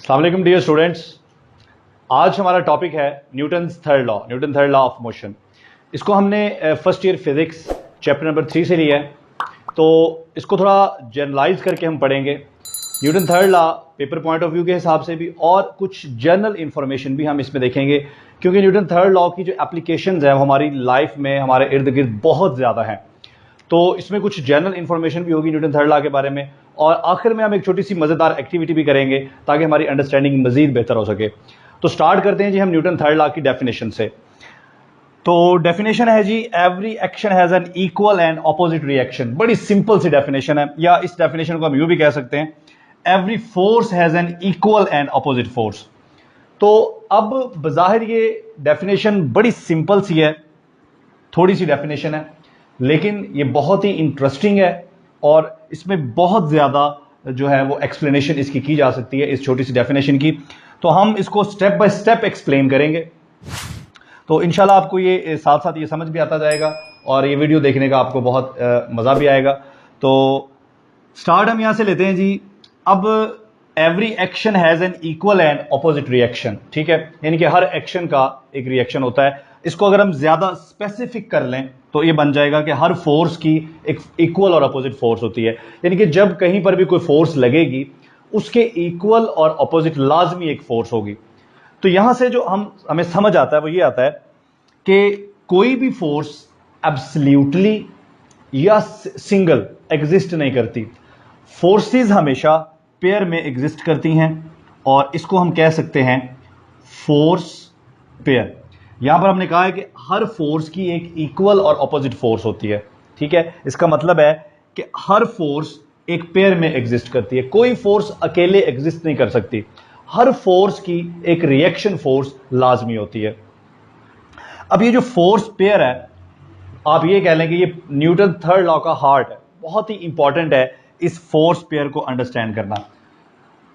अस्सलाम वालेकुम dear students. आज हमारा टॉपिक है Newton third law of motion. इसको हमने first year physics chapter number 3 से लिया है, तो इसको थोड़ा जनरलाइज करके हम पढ़ेंगे। Newton third law paper point of view के हिसाब से भी और कुछ जनरल इंफॉर्मेशन भी हम इसमें देखेंगे, क्योंकि न्यूटन थर्ड लॉ की जो एप्लीकेशंस है वो हमारी लाइफ में हमारे इर्द गिर्द बहुत ज़्यादा हैं। तो इसमें कुछ जनरल इंफॉर्मेशन भी होगी न्यूटन थर्ड लॉ के बारे में, और आखिर में हम एक छोटी सी मज़ेदार एक्टिविटी भी करेंगे ताकि हमारी अंडरस्टैंडिंग मजीद बेहतर हो सके। तो स्टार्ट करते हैं जी हम न्यूटन थर्ड लॉ की डेफिनेशन से। तो डेफिनेशन है जी, every action has an equal and opposite reaction. बड़ी सिंपल सी डेफिनेशन है, या इस डेफिनेशन को हम यूँ भी कह सकते हैं, every force has an equal and opposite force. तो अब बज़ाहिर ये डेफिनेशन बड़ी सिंपल सी है, थोड़ी सी डेफिनेशन है, लेकिन ये बहुत ही इंटरेस्टिंग है और इसमें बहुत ज़्यादा जो है वो एक्सप्लेनेशन इसकी की जा सकती है, इस छोटी सी डेफिनेशन की। तो हम इसको स्टेप बाय स्टेप एक्सप्लेन करेंगे, तो इंशाल्लाह आपको ये साथ साथ ये समझ भी आता जाएगा और ये वीडियो देखने का आपको बहुत मज़ा भी आएगा। तो स्टार्ट हम यहाँ से लेते हैं जी। अब every action has an equal and opposite reaction, ठीक है, यानी कि हर एक्शन का एक रिएक्शन होता है। इसको अगर हम ज़्यादा स्पेसिफिक कर लें तो ये बन जाएगा कि हर फोर्स की एक इक्वल और अपोजिट फोर्स होती है, यानी कि जब कहीं पर भी कोई फोर्स लगेगी उसके इक्वल और अपोजिट लाजमी एक फोर्स होगी। तो यहां से जो हमें समझ आता है वो ये आता है कि कोई भी फोर्स एब्सोल्युटली या सिंगल एग्जिस्ट नहीं करती। फोर्सेस हमेशा पेयर में एग्जिस्ट करती हैं और इसको हम कह सकते हैं फोर्स पेयर। यहां पर हमने कहा है कि हर फोर्स की एक इक्वल और ऑपोजिट फोर्स होती है, ठीक है। इसका मतलब है कि हर फोर्स एक पेयर में एग्जिस्ट करती है, कोई फोर्स अकेले एग्जिस्ट नहीं कर सकती। हर फोर्स की एक रिएक्शन फोर्स लाजमी होती है। अब ये जो फोर्स पेयर है, आप ये कह लें कि ये न्यूटन थर्ड लॉ का हार्ट है, बहुत ही इंपॉर्टेंट है इस फोर्स पेयर को अंडरस्टैंड करना।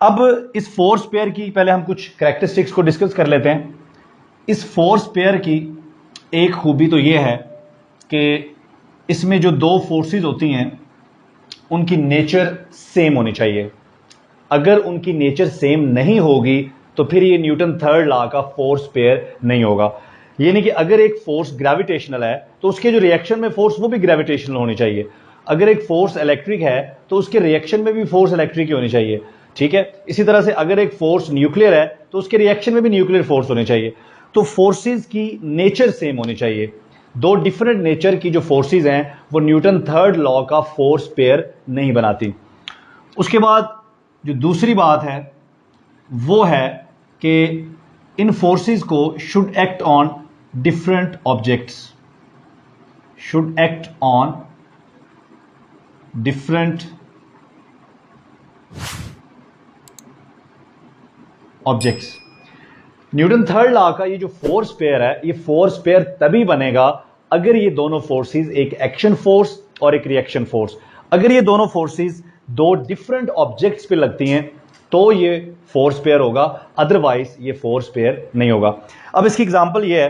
अब इस फोर्स पेयर की पहले हम कुछ कैरेक्टरिस्टिक्स को डिस्कस कर लेते हैं। इस फोर्स पेयर की एक खूबी तो यह है कि इसमें जो दो फोर्सेस होती हैं उनकी नेचर सेम होनी चाहिए। अगर उनकी नेचर सेम नहीं होगी तो फिर ये न्यूटन थर्ड लॉ का फोर्स पेयर नहीं होगा। यानी कि अगर एक फोर्स ग्रेविटेशनल है तो उसके जो रिएक्शन में फोर्स वो भी ग्रेविटेशनल होनी चाहिए। अगर एक फोर्स इलेक्ट्रिक है तो उसके रिएक्शन में भी फोर्स इलेक्ट्रिक ही होनी चाहिए, ठीक है। इसी तरह से अगर एक फोर्स न्यूक्लियर है तो उसके रिएक्शन में भी न्यूक्लियर फोर्स होनी चाहिए। तो फोर्सेस की नेचर सेम होनी चाहिए। दो डिफरेंट नेचर की जो फोर्सेस हैं वो न्यूटन थर्ड लॉ का फोर्स पेयर नहीं बनाती। उसके बाद जो दूसरी बात है वो है कि इन फोर्सेस को should act on different objects, should act on different objects. Newton third law का ये जो फोर्स पेयर है, ये फोर्स पेयर तभी बनेगा अगर ये दोनों फोर्सेस, एक एक्शन फोर्स और एक रिएक्शन फोर्स, अगर ये दोनों फोर्सेस दो डिफरेंट ऑब्जेक्ट्स पे लगती हैं तो ये फोर्स पेयर होगा, अदरवाइज ये फोर्स पेयर नहीं होगा। अब इसकी एग्जांपल ये है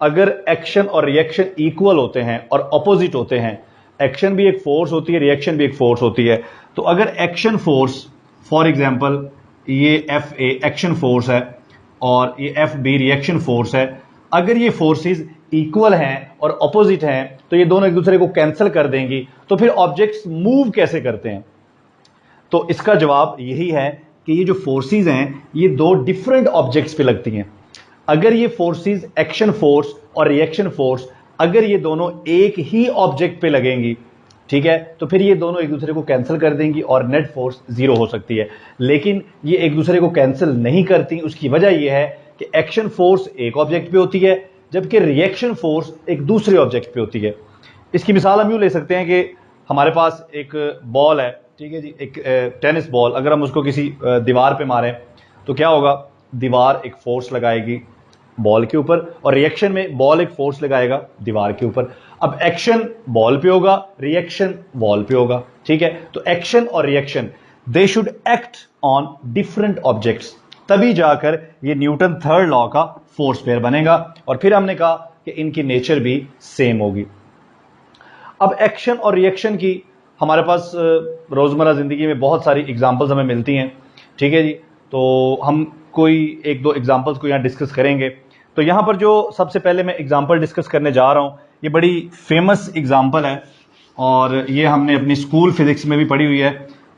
अगर एक्शन और रिएक्शन इक्वल होते हैं और अपोजिट होते हैं, एक्शन भी एक फोर्स होती है, रिएक्शन भी एक फोर्स होती है, तो अगर एक्शन फोर्स फॉर एग्जांपल ये एफ ए एक्शन फोर्स है और ये एफ बी रिएक्शन फोर्स है, अगर ये फोर्सेस इक्वल हैं और अपोजिट हैं तो ये दोनों एक दूसरे को कैंसिल कर देंगी, तो फिर ऑब्जेक्ट्स मूव कैसे करते हैं? तो इसका जवाब यही है कि ये जो फोर्सेस हैं ये दो डिफरेंट ऑब्जेक्ट्स पे लगती हैं। अगर ये फोर्सेस एक्शन फोर्स और रिएक्शन फोर्स, अगर ये दोनों एक ही ऑब्जेक्ट पे लगेंगी, ठीक है, तो फिर ये दोनों एक दूसरे को कैंसिल कर देंगी और नेट फोर्स जीरो हो सकती है। लेकिन ये एक दूसरे को कैंसिल नहीं करती। उसकी वजह यह है कि एक्शन फोर्स एक ऑब्जेक्ट पे होती है जबकि रिएक्शन फोर्स एक दूसरे ऑब्जेक्ट पे होती है। इसकी मिसाल हम यूं ले सकते हैं कि हमारे पास एक बॉल है, ठीक है जी, एक टेनिस बॉल, अगर हम उसको किसी दीवार पे मारें तो क्या होगा? दीवार एक फोर्स लगाएगी बॉल के ऊपर और रिएक्शन में बॉल एक फोर्स लगाएगा दीवार के ऊपर। अब एक्शन बॉल पे होगा, रिएक्शन बॉल पे होगा, ठीक है। तो एक्शन और reaction they should act on different objects, तभी जाकर ये न्यूटन थर्ड लॉ का फोर्स पेयर बनेगा। और फिर हमने कहा कि इनकी नेचर भी सेम होगी। अब एक्शन और रिएक्शन की हमारे पास रोज़मर्रा ज़िंदगी में बहुत सारी एग्जांपल्स हमें मिलती हैं, ठीक है जी। तो हम कोई एक दो एग्जांपल्स को यहाँ डिस्कस करेंगे। तो यहाँ पर जो सबसे पहले मैं एग्जांपल डिस्कस करने जा रहा हूँ, ये बड़ी फेमस एग्जांपल है और ये हमने अपनी स्कूल फिजिक्स में भी पढ़ी हुई है।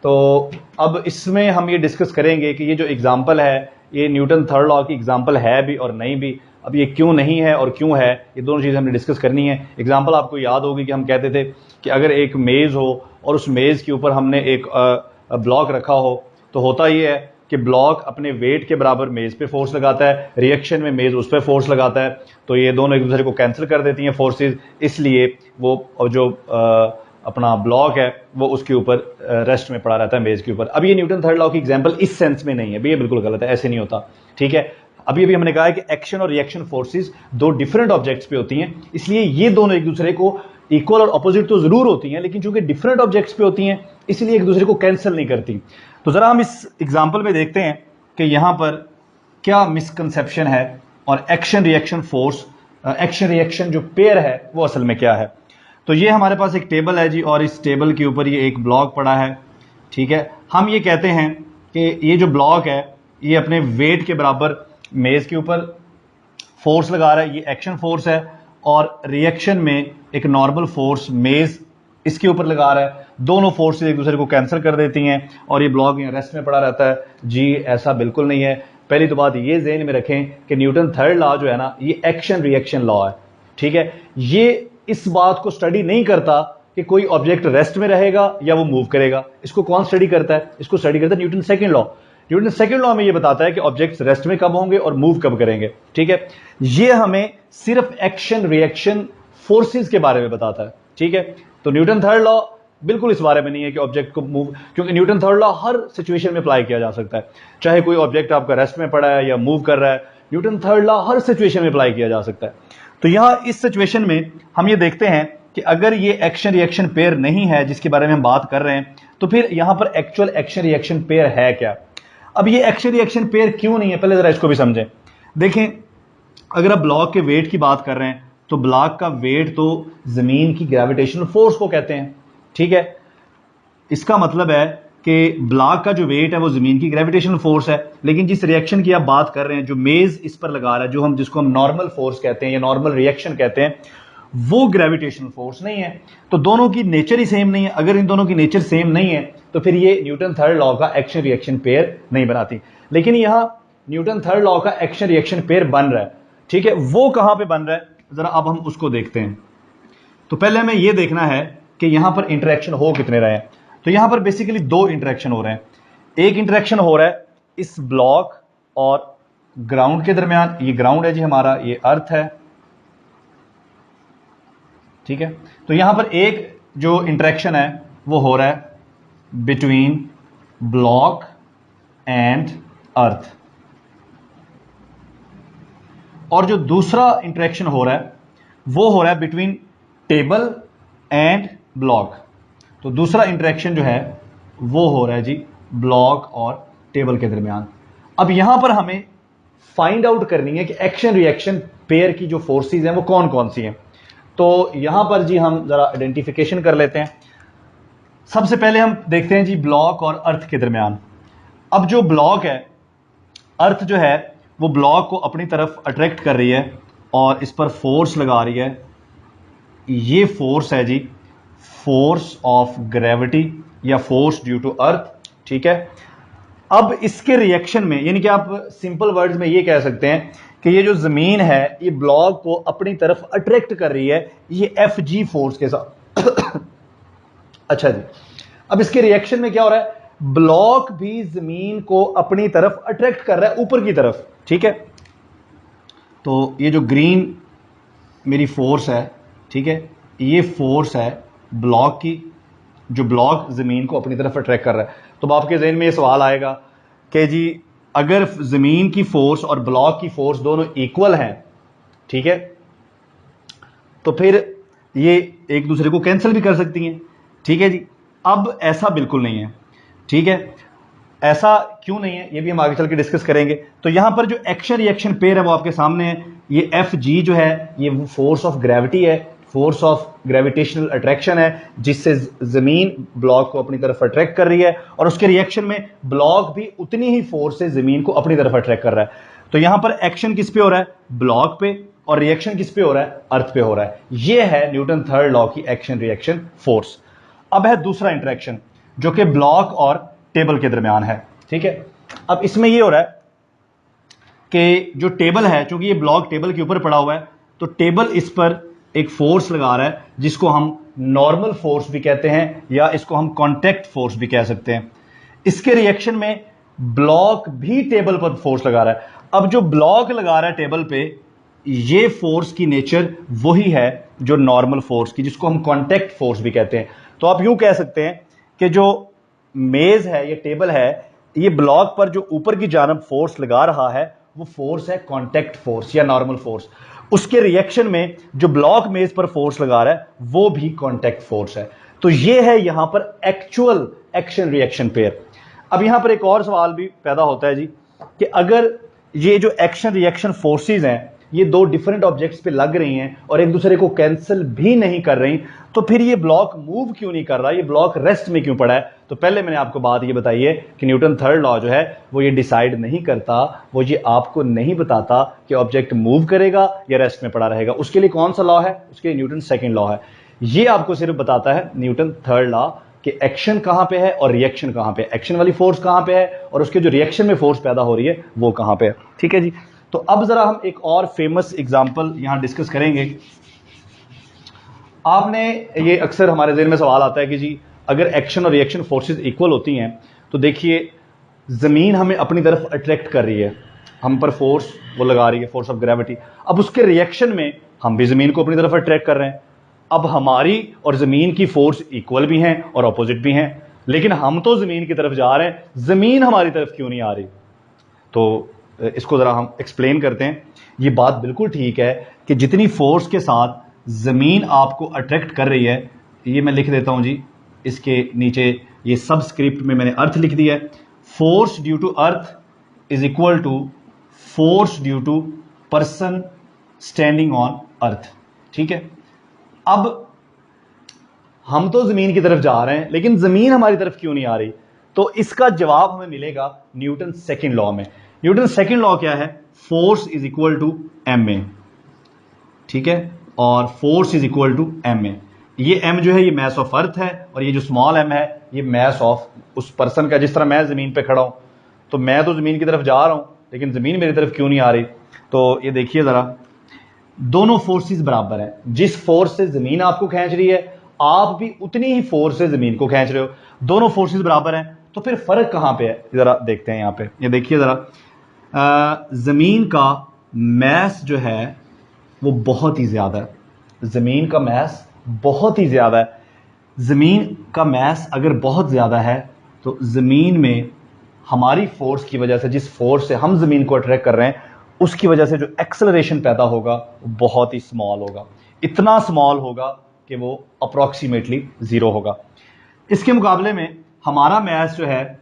तो अब इसमें हम ये डिस्कस करेंगे कि ये जो एग्जांपल है ये न्यूटन थर्ड लॉ की एग्जांपल है भी और नहीं भी। अब ये क्यों नहीं है और क्यों है, ये दोनों चीज़ें हमने डिस्कस करनी है। एग्जांपल आपको याद होगी कि हम कहते थे कि अगर एक मेज़ हो और उस मेज़ के ऊपर हमने एक ब्लॉक रखा हो, तो होता ये है कि ब्लॉक अपने वेट के बराबर मेज़ पे फोर्स लगाता है, रिएक्शन में मेज़ उस पर फोर्स लगाता है, तो ये दोनों एक दूसरे को कैंसिल कर देती हैं फोर्सेस, इसलिए वो जो अपना ब्लॉक है वो उसके ऊपर रेस्ट में पड़ा रहता है मेज़ के ऊपर। अब ये न्यूटन थर्ड लॉ की एग्जांपल इस सेंस में नहीं है, ये बिल्कुल गलत है, ऐसे नहीं होता, ठीक है। अभी हमने कहा है कि एक्शन और रिएक्शन फोर्सेस दो डिफरेंट ऑब्जेक्ट्स पे होती हैं, इसलिए ये दोनों एक दूसरे को इक्वल और अपोजिट तो जरूर होती हैं, लेकिन चूंकि डिफरेंट ऑब्जेक्ट्स पे होती हैं इसलिए एक दूसरे को कैंसिल नहीं करती। तो जरा हम इस एग्जांपल में देखते हैं कि यहां पर क्या मिसकंसेप्शन है और action reaction force, action reaction जो पेयर है वो असल में क्या है। तो ये हमारे पास एक टेबल है जी और इस टेबल के ऊपर ये एक ब्लॉक पड़ा है, ठीक है। हम ये कहते हैं कि ये जो ब्लॉक है ये अपने वेट के बराबर मेज के ऊपर फोर्स लगा रहा है, ये एक्शन फोर्स है, और रिएक्शन में एक नॉर्मल फोर्स मेज इसके ऊपर लगा रहा है। दोनों फोर्सेस एक दूसरे को कैंसिल कर देती हैं और ये ब्लॉक यहाँ रेस्ट में पड़ा रहता है। जी ऐसा बिल्कुल नहीं है। पहली तो बात ये ज़हन में रखें कि न्यूटन थर्ड लॉ जो है ना ये एक्शन रिएक्शन लॉ है, ठीक है। ये इस बात को स्टडी नहीं करता कि कोई ऑब्जेक्ट रेस्ट में रहेगा या वो मूव करेगा। इसको कौन स्टडी करता है? इसको स्टडी करता है Newton second law. Newton second law में ये बताता है कि ऑब्जेक्ट्स रेस्ट में कब होंगे और मूव कब करेंगे, ठीक है। ये हमें सिर्फ एक्शन रिएक्शन फोर्सेस के बारे में बताता है, ठीक है। तो न्यूटन थर्ड लॉ बिल्कुल इस बारे में नहीं है कि ऑब्जेक्ट को मूव, क्योंकि न्यूटन थर्ड लॉ हर सिचुएशन में अप्लाई किया जा सकता है, चाहे कोई ऑब्जेक्ट आपका रेस्ट में पड़ा है या मूव कर रहा है, न्यूटन थर्ड लॉ हर सिचुएशन में अप्लाई किया जा सकता है। तो यहां इस सिचुएशन में हम ये देखते हैं कि अगर ये एक्शन रिएक्शन पेयर नहीं है जिसके बारे में हम बात कर रहे हैं, तो फिर यहां पर एक्चुअल एक्शन रिएक्शन पेयर है क्या। अब ये एक्शन रिएक्शन पेयर क्यों नहीं है, पहले जरा इसको भी समझें। देखें, अगर आप ब्लॉक के वेट की बात कर रहे हैं तो ब्लॉक का वेट तो जमीन की ग्रेविटेशनल फोर्स को कहते हैं, ठीक है। इसका मतलब है कि ब्लॉक का जो वेट है वो जमीन की ग्रेविटेशनल फोर्स है, लेकिन जिस रिएक्शन की आप बात कर रहे हैं, जो मेज इस पर लगा रहा है, जो जिसको हम नॉर्मल फोर्स कहते हैं या नॉर्मल रिएक्शन कहते हैं, वो ग्रेविटेशनल फोर्स नहीं है। तो दोनों की नेचर ही सेम नहीं है। अगर इन दोनों की नेचर सेम नहीं है तो फिर ये न्यूटन थर्ड लॉ का एक्शन रिएक्शन पेयर नहीं बनाती। लेकिन यहां न्यूटन थर्ड लॉ का एक्शन रिएक्शन पेयर बन रहा है, ठीक है। वो कहां पे बन रहा है, जरा अब हम उसको देखते हैं। तो पहले हमें यह देखना है कि यहां पर इंटरेक्शन हो कितने रहे हैं। तो यहां पर बेसिकली दो इंटरेक्शन हो रहे हैं। एक इंटरेक्शन हो रहा है इस ब्लॉक और ग्राउंड के दरमियान। ये ग्राउंड है जी हमारा, ये अर्थ है, ठीक है। तो यहां पर एक जो इंटरेक्शन है वो हो रहा है बिटवीन ब्लॉक एंड अर्थ, और जो दूसरा इंटरेक्शन हो रहा है वो हो रहा है बिटवीन टेबल एंड ब्लॉक। तो दूसरा इंटरेक्शन जो है वो हो रहा है जी ब्लॉक और टेबल के दरमियान। अब यहां पर हमें फाइंड आउट करनी है कि एक्शन रिएक्शन पेयर की जो फोर्सेस हैं वो कौन कौन सी हैं। तो यहां पर जी हम जरा आइडेंटिफिकेशन कर लेते हैं। सबसे पहले हम देखते हैं जी ब्लॉक और अर्थ के दरमियान। अब जो ब्लॉक है, अर्थ जो है वो ब्लॉक को अपनी तरफ अट्रैक्ट कर रही है और इस पर फोर्स लगा रही है। ये फोर्स है जी फोर्स ऑफ ग्रेविटी या फोर्स ड्यू टू अर्थ, ठीक है। अब इसके रिएक्शन में, यानी कि आप सिंपल वर्ड्स में ये कह सकते हैं कि ये जो जमीन है ये ब्लॉक को अपनी तरफ अट्रैक्ट कर रही है, ये एफ जी फोर्स के साथ। अच्छा जी, अब इसके रिएक्शन में क्या हो रहा है, ब्लॉक भी जमीन को अपनी तरफ अट्रैक्ट कर रहा है ऊपर की तरफ, ठीक है। तो ये जो ग्रीन मेरी फोर्स है, ठीक है, ये फोर्स है ब्लॉक की, जो ब्लॉक जमीन को अपनी तरफ अट्रैक्ट कर रहा है। तो आपके जहन में ये सवाल आएगा कि जी अगर जमीन की फोर्स और ब्लॉक की फोर्स दोनों इक्वल हैं, ठीक है, तो फिर ये एक दूसरे को कैंसिल भी कर सकती हैं, ठीक है जी। अब ऐसा बिल्कुल नहीं है, ठीक है। ऐसा क्यों नहीं है ये भी हम आगे चल के डिस्कस करेंगे। तो यहां पर जो एक्शन रिएक्शन पेयर है वो आपके सामने है। ये एफ जी जो है ये फोर्स ऑफ ग्रेविटी है, फोर्स ऑफ ग्रेविटेशनल अट्रैक्शन है जिससे जमीन ब्लॉक को अपनी तरफ अट्रैक्ट कर रही है और उसके रिएक्शन में ब्लॉक भी उतनी ही फोर्स से जमीन को अपनी तरफ अट्रैक्ट कर रहा है। तो यहां पर एक्शन किस पे हो रहा है? ब्लॉक पे, और रिएक्शन किस पे हो रहा है? अर्थ पे हो रहा है। यह है न्यूटन थर्ड लॉ की एक्शन रिएक्शन फोर्स। अब है दूसरा इंटरेक्शन जो कि ब्लॉक और टेबल के दरमियान है। ठीक है, अब इसमें यह हो रहा है कि जो टेबल है, चूंकि ये ब्लॉक टेबल के ऊपर पड़ा हुआ है, तो टेबल इस पर एक फोर्स लगा रहा है जिसको हम नॉर्मल फोर्स भी कहते हैं या इसको हम कॉन्टैक्ट फोर्स भी कह सकते हैं। इसके रिएक्शन में ब्लॉक भी टेबल पर फोर्स लगा रहा है। अब जो ब्लॉक लगा रहा है टेबल पे, ये फोर्स की नेचर वही है जो नॉर्मल फोर्स की, जिसको हम कॉन्टैक्ट फोर्स भी कहते हैं। तो आप यूं कह सकते हैं कि जो मेज है, ये टेबल है, ये ब्लॉक पर जो ऊपर की जानब फोर्स लगा रहा है वो फोर्स है कॉन्टैक्ट फोर्स या नॉर्मल फोर्स। उसके रिएक्शन में जो ब्लॉक मेज पर फोर्स लगा रहा है वो भी कॉन्टैक्ट फोर्स है। तो ये है यहां पर एक्चुअल एक्शन रिएक्शन पेयर। अब यहां पर एक और सवाल भी पैदा होता है जी कि अगर ये जो एक्शन रिएक्शन फोर्सेस हैं ये दो डिफरेंट ऑब्जेक्ट्स पे लग रही हैं और एक दूसरे को कैंसिल भी नहीं कर रही, तो फिर ये ब्लॉक मूव क्यों नहीं कर रहा, ये ब्लॉक रेस्ट में क्यों पड़ा है? तो पहले मैंने आपको बात ये बताई है कि न्यूटन थर्ड लॉ जो है वो ये डिसाइड नहीं करता, वो ये आपको नहीं बताता कि ऑब्जेक्ट मूव करेगा या रेस्ट में पड़ा रहेगा। उसके लिए कौन सा लॉ है? उसके लिए न्यूटन सेकेंड लॉ है। ये आपको सिर्फ बताता है न्यूटन थर्ड लॉ कि एक्शन कहां पे है और रिएक्शन कहां पे है, एक्शन वाली फोर्स कहां पे है और उसके जो रिएक्शन में फोर्स पैदा हो रही है वो कहां पे है। ठीक है जी, तो अब जरा हम एक और फेमस एग्जांपल यहां डिस्कस करेंगे। आपने ये अक्सर हमारे ज़हन में सवाल आता है कि जी अगर एक्शन और रिएक्शन फोर्सेस इक्वल होती हैं तो देखिए जमीन हमें अपनी तरफ अट्रैक्ट कर रही है, हम पर फोर्स वो लगा रही है, फोर्स ऑफ ग्रेविटी। अब उसके रिएक्शन में हम भी जमीन को अपनी तरफ अट्रैक्ट कर रहे हैं। अब हमारी और जमीन की फोर्स इक्वल भी हैं और अपोजिट भी हैं, लेकिन हम तो जमीन की तरफ जा रहे हैं, जमीन हमारी तरफ क्यों नहीं आ रही? तो इसको जरा हम एक्सप्लेन करते हैं। ये बात बिल्कुल ठीक है कि जितनी फोर्स के साथ जमीन आपको अट्रैक्ट कर रही है, ये मैं लिख देता हूं जी, इसके नीचे ये सबस्क्रिप्ट में मैंने अर्थ लिख दिया है। Force due to earth is equal to force due to person standing on earth. ठीक है, अब हम तो जमीन की तरफ जा रहे हैं लेकिन जमीन हमारी तरफ क्यों नहीं आ रही? तो इसका जवाब हमें मिलेगा न्यूटन सेकंड लॉ में। न्यूटन सेकंड लॉ क्या है? Force is equal to M A. ठीक है, और force is equal to M A. ये एम जो है ये मास ऑफ अर्थ है और ये जो स्मॉल एम है ये मास ऑफ उस पर्सन का। जिस तरह मैं जमीन पे खड़ा हूं तो मैं तो जमीन की तरफ जा रहा हूं लेकिन जमीन मेरी तरफ क्यों नहीं आ रही? तो ये देखिए जरा, दोनों फोर्सेस बराबर हैं। जिस फोर्स से जमीन आपको खींच रही है आप भी उतनी ही फोर्स से जमीन को खींच रहे हो, दोनों फोर्सेस बराबर हैं। तो फिर फर्क कहां पे है? जरा देखते हैं यहां पे। ये देखिए जरा, जमीन का मास जो है वो बहुत ही ज्यादा है। जमीन का मास बहुत ही ज्यादा है। जमीन का मास अगर बहुत ज्यादा है तो जमीन में हमारी फोर्स की वजह से, जिस फोर्स से हम जमीन को अट्रैक्ट कर रहे हैं, उसकी वजह से जो एक्सेलरेशन पैदा होगा वो बहुत ही स्मॉल होगा। इतना स्मॉल होगा कि वो अप्रॉक्सीमेटली जीरो होगा। इसके मुकाबले में हमारा मास जो है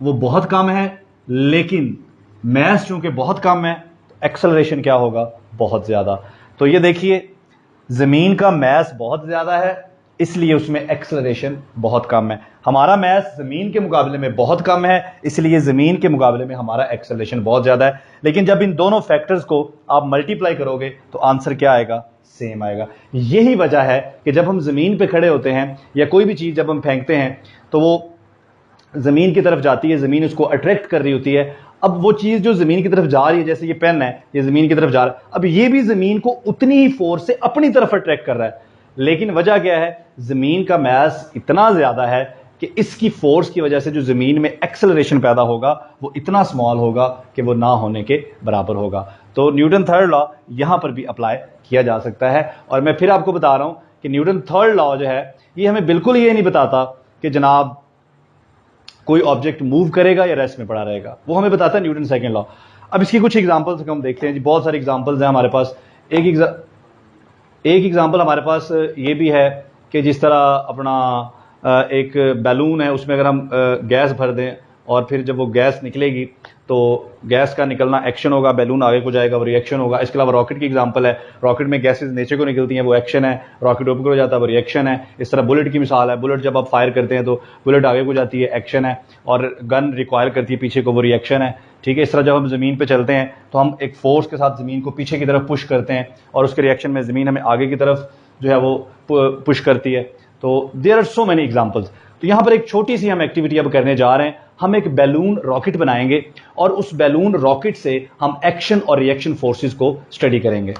वो बहुत कम है, लेकिन मास चूंकि बहुत कम है तो एक्सेलरेशन क्या होगा? बहुत ज्यादा। तो ये देखिए, जमीन का मास बहुत ज्यादा है इसलिए उसमें एक्सेलरेशन बहुत कम है। हमारा मास जमीन के मुकाबले में बहुत कम है इसलिए जमीन के मुकाबले में हमारा एक्सेलरेशन बहुत ज्यादा है। लेकिन जब इन दोनों फैक्टर्स को आप मल्टीप्लाई करोगे तो आंसर क्या आएगा? सेम आएगा। यही वजह है कि जब हम जमीन पे खड़े होते हैं या कोई भी चीज जब हम फेंकते हैं तो वो जमीन की तरफ जाती है, जमीन उसको अट्रैक्ट कर रही होती है। अब वो चीज जो जमीन की तरफ जा रही है, जैसे ये पेन है, ये जमीन की तरफ जा रहा है, अब ये भी जमीन को उतनी ही फोर्स से अपनी तरफ अट्रैक्ट कर रहा है। लेकिन वजह क्या है? जमीन का मास इतना ज्यादा है कि इसकी फोर्स की वजह से जो जमीन में एक्सेलरेशन पैदा होगा वो इतना स्मॉल होगा कि वो ना होने के बराबर होगा। तो न्यूटन थर्ड लॉ यहां पर भी अप्लाई किया जा सकता है। और मैं फिर आपको बता रहा हूं कि न्यूटन थर्ड लॉ जो है ये हमें बिल्कुल ये नहीं बताता कि जनाब कोई ऑब्जेक्ट मूव करेगा या रेस्ट में पड़ा रहेगा, वो हमें बताता है न्यूटन सेकंड लॉ। अब इसकी कुछ एग्जांपल्स हम देखते हैं जी। बहुत सारे एग्जांपल्स हैं हमारे पास। एक एग्जांपल हमारे पास ये भी है कि जिस तरह अपना एक बैलून है, उसमें अगर हम गैस भर दें और फिर जब वो गैस निकलेगी तो गैस का निकलना एक्शन होगा, बैलून आगे को जाएगा, वो रिएक्शन होगा। इसके अलावा रॉकेट की एग्जांपल है, रॉकेट में गैसेज नीचे को निकलती हैं, वो एक्शन है, रॉकेट ऊपर को जाता है, वो रिएक्शन है। इस तरह बुलेट की मिसाल है, बुलेट जब आप फायर करते हैं तो बुलेट आगे को जाती है, एक्शन है, और गन रिक्वायर करती है पीछे को, वो रिएक्शन है। ठीक है, इस तरह जब हम ज़मीन पे चलते हैं तो हम एक फोर्स के साथ ज़मीन को पीछे की तरफ पुश करते हैं और उसके रिएक्शन में ज़मीन हमें आगे की तरफ जो है वो पुश करती है। तो there are so many examples. तो यहां पर एक छोटी सी हम एक्टिविटी अब करने जा रहे हैं। हम एक बैलून रॉकेट बनाएंगे और उस बैलून रॉकेट से हम एक्शन और रिएक्शन फोर्सेस को स्टडी करेंगे।